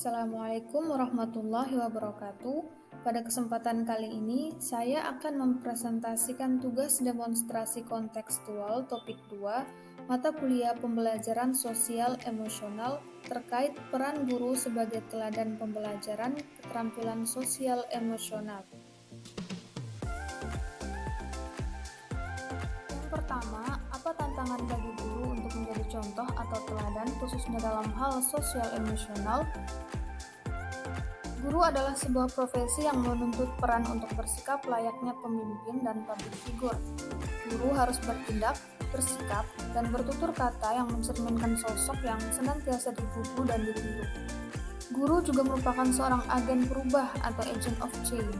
Assalamualaikum warahmatullahi wabarakatuh. Pada kesempatan kali ini, saya akan mempresentasikan tugas demonstrasi kontekstual topik 2, mata kuliah pembelajaran sosial emosional terkait peran guru sebagai teladan pembelajaran keterampilan sosial emosional. Yang pertama, apa tantangan bagi guru untuk menjadi contoh atau teladan khususnya dalam hal sosial emosional? Guru adalah sebuah profesi yang menuntut peran untuk bersikap layaknya pemimpin dan public figure. Guru harus bertindak, bersikap, dan bertutur kata yang mencerminkan sosok yang senantiasa digugu dan ditiru. Guru juga merupakan seorang agen perubah atau agent of change.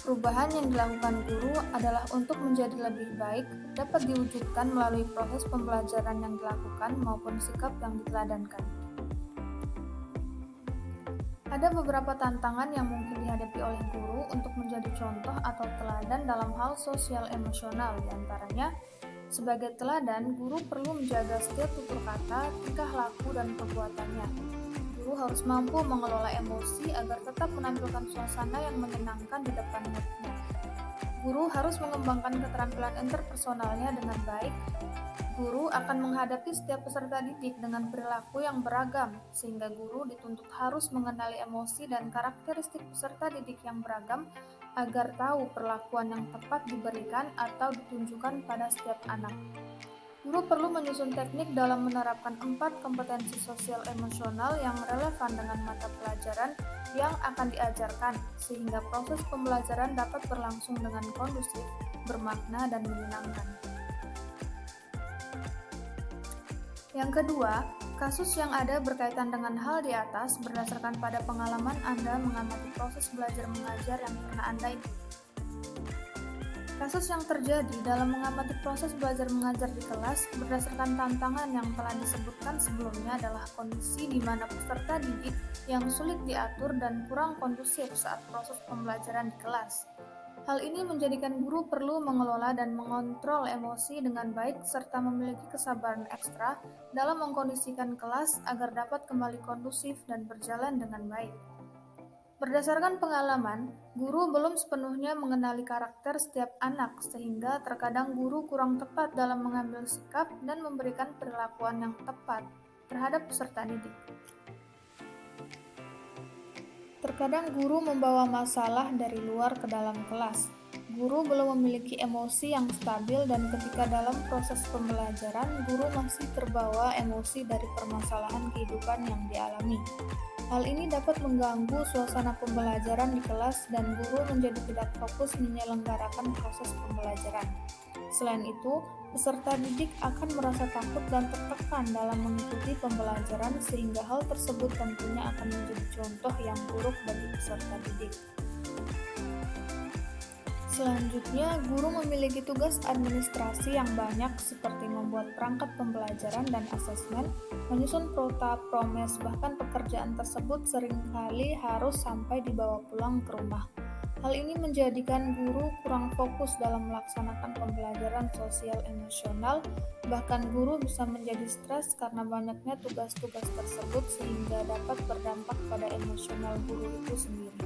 Perubahan yang dilakukan guru adalah untuk menjadi lebih baik, dapat diwujudkan melalui proses pembelajaran yang dilakukan maupun sikap yang diteladankan. Ada beberapa tantangan yang mungkin dihadapi oleh guru untuk menjadi contoh atau teladan dalam hal sosial emosional. Di antaranya, sebagai teladan, guru perlu menjaga setiap tutur kata, tingkah laku, dan perbuatannya. Guru harus mampu mengelola emosi agar tetap menampilkan suasana yang menyenangkan di depan muridnya. Guru harus mengembangkan keterampilan interpersonalnya dengan baik. Guru akan menghadapi setiap peserta didik dengan perilaku yang beragam, sehingga guru dituntut harus mengenali emosi dan karakteristik peserta didik yang beragam agar tahu perlakuan yang tepat diberikan atau ditunjukkan pada setiap anak. Guru perlu menyusun teknik dalam menerapkan 4 kompetensi sosial emosional yang relevan dengan mata pelajaran yang akan diajarkan, sehingga proses pembelajaran dapat berlangsung dengan kondusif, bermakna, dan menyenangkan. Yang kedua, kasus yang ada berkaitan dengan hal di atas berdasarkan pada pengalaman Anda mengamati proses belajar mengajar yang pernah Anda ikuti. Kasus yang terjadi dalam mengamati proses belajar mengajar di kelas berdasarkan tantangan yang telah disebutkan sebelumnya adalah kondisi di mana peserta didik yang sulit diatur dan kurang kondusif saat proses pembelajaran di kelas. Hal ini menjadikan guru perlu mengelola dan mengontrol emosi dengan baik serta memiliki kesabaran ekstra dalam mengkondisikan kelas agar dapat kembali kondusif dan berjalan dengan baik. Berdasarkan pengalaman, guru belum sepenuhnya mengenali karakter setiap anak sehingga terkadang guru kurang tepat dalam mengambil sikap dan memberikan perlakuan yang tepat terhadap peserta didik. Terkadang guru membawa masalah dari luar ke dalam kelas. Guru belum memiliki emosi yang stabil dan ketika dalam proses pembelajaran, guru masih terbawa emosi dari permasalahan kehidupan yang dialami. Hal ini dapat mengganggu suasana pembelajaran di kelas dan guru menjadi tidak fokus menyelenggarakan proses pembelajaran. Selain itu, peserta didik akan merasa takut dan tertekan dalam mengikuti pembelajaran sehingga hal tersebut tentunya akan menjadi contoh yang buruk bagi peserta didik. Selanjutnya, guru memiliki tugas administrasi yang banyak seperti membuat perangkat pembelajaran dan asesmen, menyusun prota, promes, bahkan pekerjaan tersebut seringkali harus sampai dibawa pulang ke rumah. Hal ini menjadikan guru kurang fokus dalam melaksanakan pembelajaran sosial emosional, bahkan guru bisa menjadi stres karena banyaknya tugas-tugas tersebut sehingga dapat berdampak pada emosional guru itu sendiri.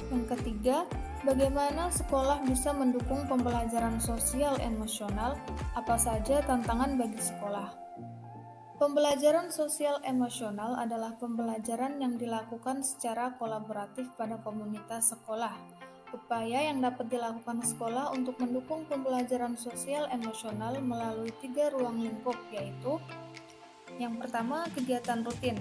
Yang ketiga, bagaimana sekolah bisa mendukung pembelajaran sosial emosional? Apa saja tantangan bagi sekolah? Pembelajaran sosial emosional adalah pembelajaran yang dilakukan secara kolaboratif pada komunitas sekolah. Upaya yang dapat dilakukan sekolah untuk mendukung pembelajaran sosial emosional melalui 3 ruang lingkup, yaitu yang pertama, kegiatan rutin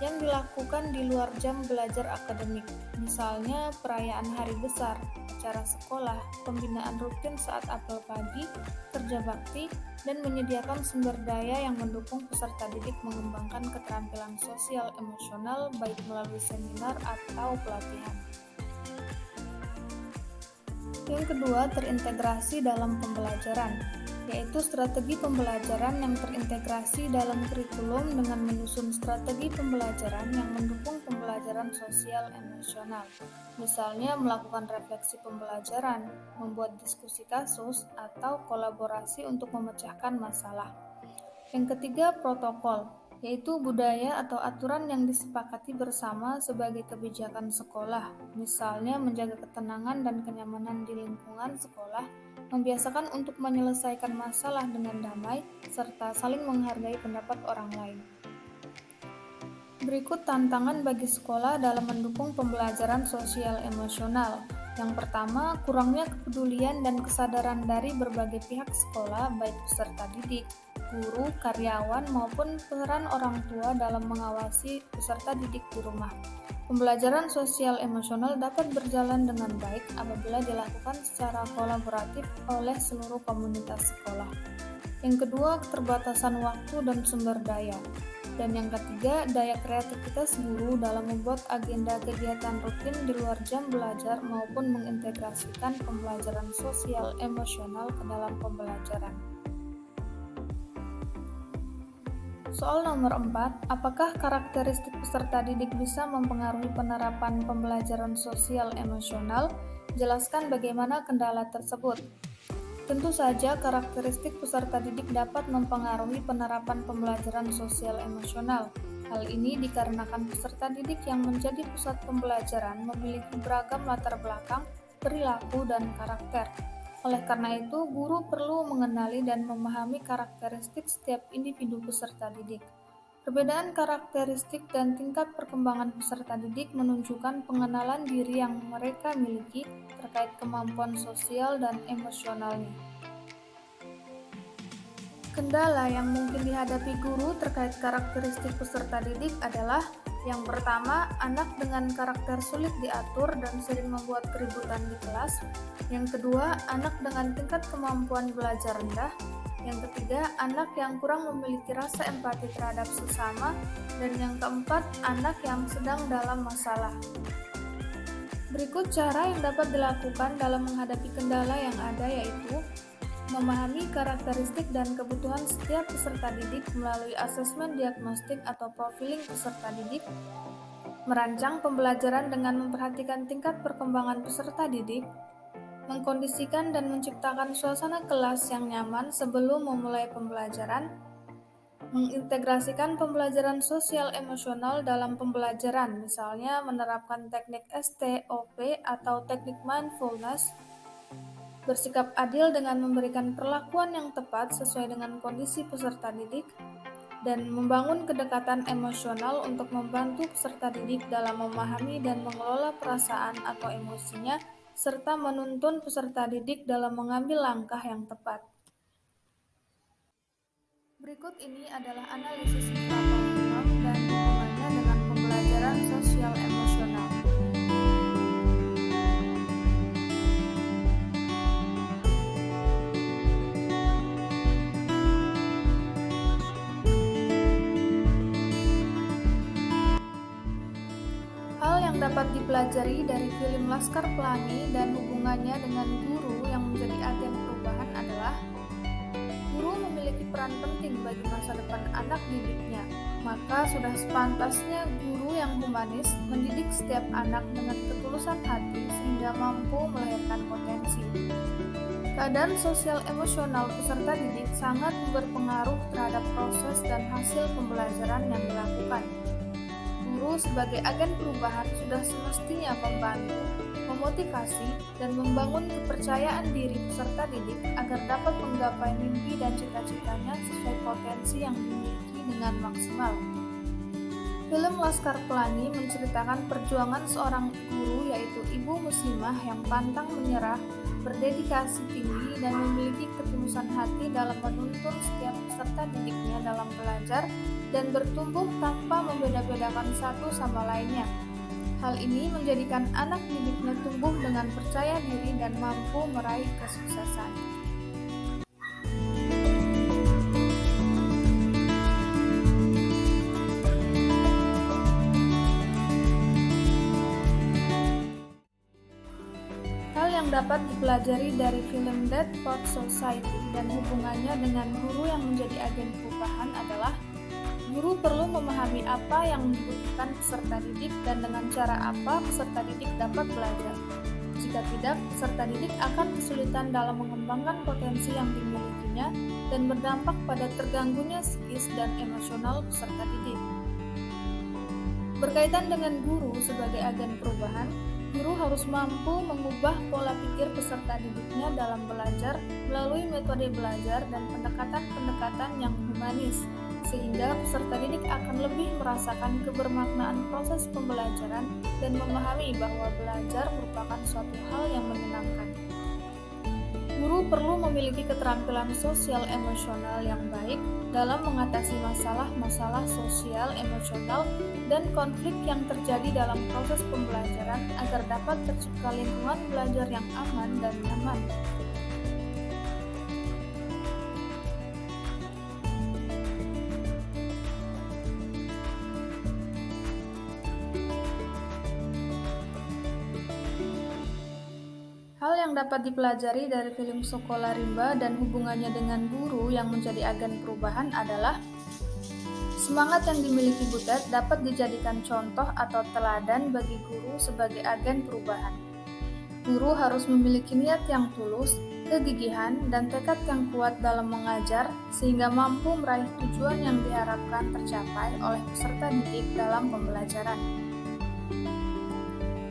yang dilakukan di luar jam belajar akademik, misalnya perayaan hari besar, acara sekolah, pembinaan rutin saat apel pagi, kerja bakti, dan menyediakan sumber daya yang mendukung peserta didik mengembangkan keterampilan sosial emosional baik melalui seminar atau pelatihan. Yang kedua, terintegrasi dalam pembelajaran, yaitu strategi pembelajaran yang terintegrasi dalam kurikulum dengan menyusun strategi pembelajaran yang mendukung pembelajaran sosial emosional. Misalnya melakukan refleksi pembelajaran, membuat diskusi kasus, atau kolaborasi untuk memecahkan masalah. Yang ketiga, protokol, yaitu budaya atau aturan yang disepakati bersama sebagai kebijakan sekolah, misalnya menjaga ketenangan dan kenyamanan di lingkungan sekolah, membiasakan untuk menyelesaikan masalah dengan damai, serta saling menghargai pendapat orang lain. Berikut tantangan bagi sekolah dalam mendukung pembelajaran sosial emosional. Yang pertama, kurangnya kepedulian dan kesadaran dari berbagai pihak sekolah, baik peserta didik, guru, karyawan, maupun peran orang tua dalam mengawasi peserta didik di rumah. Pembelajaran sosial emosional dapat berjalan dengan baik apabila dilakukan secara kolaboratif oleh seluruh komunitas sekolah. Yang kedua, keterbatasan waktu dan sumber daya. Dan yang ketiga, daya kreativitas guru dalam membuat agenda kegiatan rutin di luar jam belajar maupun mengintegrasikan pembelajaran sosial emosional ke dalam pembelajaran. Soal nomor 4, apakah karakteristik peserta didik bisa mempengaruhi penerapan pembelajaran sosial emosional? Jelaskan bagaimana kendala tersebut. Tentu saja, karakteristik peserta didik dapat mempengaruhi penerapan pembelajaran sosial emosional. Hal ini dikarenakan peserta didik yang menjadi pusat pembelajaran memiliki beragam latar belakang, perilaku, dan karakter. Oleh karena itu, guru perlu mengenali dan memahami karakteristik setiap individu peserta didik. Perbedaan karakteristik dan tingkat perkembangan peserta didik menunjukkan pengenalan diri yang mereka miliki terkait kemampuan sosial dan emosionalnya. Kendala yang mungkin dihadapi guru terkait karakteristik peserta didik adalah: yang pertama, anak dengan karakter sulit diatur dan sering membuat keributan di kelas. Yang kedua, anak dengan tingkat kemampuan belajar rendah. Yang ketiga, anak yang kurang memiliki rasa empati terhadap sesama. Dan yang keempat, anak yang sedang dalam masalah. Berikut cara yang dapat dilakukan dalam menghadapi kendala yang ada, yaitu memahami karakteristik dan kebutuhan setiap peserta didik melalui asesmen diagnostik atau profiling peserta didik, merancang pembelajaran dengan memperhatikan tingkat perkembangan peserta didik, mengkondisikan dan menciptakan suasana kelas yang nyaman sebelum memulai pembelajaran, mengintegrasikan pembelajaran sosial emosional dalam pembelajaran, misalnya menerapkan teknik STOP atau teknik mindfulness, bersikap adil dengan memberikan perlakuan yang tepat sesuai dengan kondisi peserta didik, dan membangun kedekatan emosional untuk membantu peserta didik dalam memahami dan mengelola perasaan atau emosinya, serta menuntun peserta didik dalam mengambil langkah yang tepat. Berikut ini adalah analisis beberapa film dan hubungannya dengan pembelajaran sosial emosional. Hal yang dapat dipelajari dari film Laskar Pelangi dan hubungannya dengan guru yang menjadi agen perubahan adalah: guru memiliki peran penting bagi masa depan anak didiknya, maka sudah sepantasnya guru yang humanis mendidik setiap anak dengan ketulusan hati sehingga mampu melahirkan potensi. Keadaan sosial emosional peserta didik sangat berpengaruh terhadap proses dan hasil pembelajaran yang dilakukan. Guru sebagai agen perubahan sudah semestinya membantu, memotivasi, dan membangun kepercayaan diri peserta didik agar dapat menggapai mimpi dan cita-citanya sesuai potensi yang dimiliki dengan maksimal. Film Laskar Pelangi menceritakan perjuangan seorang guru, yaitu ibu muslimah yang pantang menyerah, berdedikasi tinggi, dan memiliki ketulusan hati dalam menuntun setiap peserta didiknya dalam belajar dan bertumbuh tanpa membeda-bedakan satu sama lainnya. Hal ini menjadikan anak didiknya tumbuh dengan percaya diri dan mampu meraih kesuksesan. Hal yang dapat dipelajari dari film Dead Poet Society dan hubungannya dengan guru yang menjadi agen perubahan adalah: guru perlu memahami apa yang dibutuhkan peserta didik dan dengan cara apa peserta didik dapat belajar. Jika tidak, peserta didik akan kesulitan dalam mengembangkan potensi yang dimiliki. pelajarannya dan berdampak pada terganggunya psikis dan emosional peserta didik. Berkaitan dengan guru sebagai agen perubahan, guru harus mampu mengubah pola pikir peserta didiknya dalam belajar melalui metode belajar dan pendekatan-pendekatan yang humanis, sehingga peserta didik akan lebih merasakan kebermaknaan proses pembelajaran dan memahami bahwa belajar merupakan suatu hal yang menyenangkan. Guru perlu memiliki keterampilan sosial emosional yang baik dalam mengatasi masalah-masalah sosial emosional dan konflik yang terjadi dalam proses pembelajaran agar dapat tercipta lingkungan belajar yang aman dan nyaman. Hal yang dapat dipelajari dari film Sekolah Rimba dan hubungannya dengan guru yang menjadi agen perubahan adalah semangat yang dimiliki Butet dapat dijadikan contoh atau teladan bagi guru sebagai agen perubahan. Guru harus memiliki niat yang tulus, kegigihan, dan tekad yang kuat dalam mengajar sehingga mampu meraih tujuan yang diharapkan tercapai oleh peserta didik dalam pembelajaran.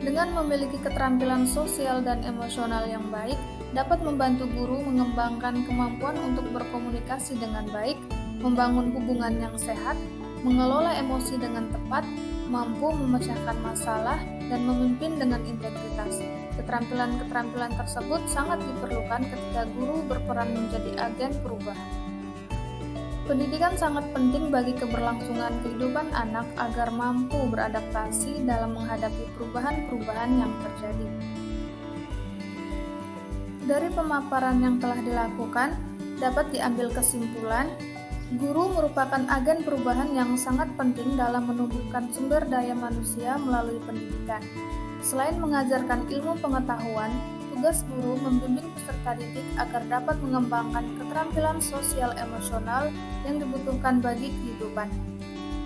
Dengan memiliki keterampilan sosial dan emosional yang baik, dapat membantu guru mengembangkan kemampuan untuk berkomunikasi dengan baik, membangun hubungan yang sehat, mengelola emosi dengan tepat, mampu memecahkan masalah, dan memimpin dengan integritas. Keterampilan-keterampilan tersebut sangat diperlukan ketika guru berperan menjadi agen perubahan. Pendidikan sangat penting bagi keberlangsungan kehidupan anak agar mampu beradaptasi dalam menghadapi perubahan-perubahan yang terjadi. Dari pemaparan yang telah dilakukan, dapat diambil kesimpulan, guru merupakan agen perubahan yang sangat penting dalam menumbuhkan sumber daya manusia melalui pendidikan. Selain mengajarkan ilmu pengetahuan, tugas guru membimbing peserta didik agar dapat mengembangkan keterampilan sosial emosional yang dibutuhkan bagi kehidupan.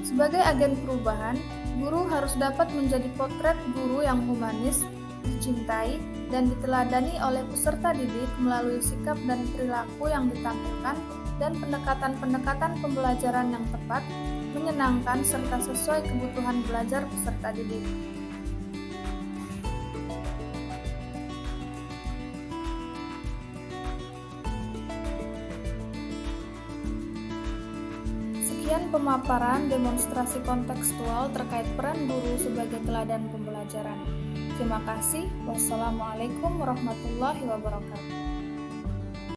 Sebagai agen perubahan, guru harus dapat menjadi potret guru yang humanis, dicintai, dan diteladani oleh peserta didik melalui sikap dan perilaku yang ditampilkan dan pendekatan-pendekatan pembelajaran yang tepat, menyenangkan, serta sesuai kebutuhan belajar peserta didik. Sekian pemaparan demonstrasi kontekstual terkait peran guru sebagai teladan pembelajaran. Terima kasih. Wassalamualaikum warahmatullahi wabarakatuh.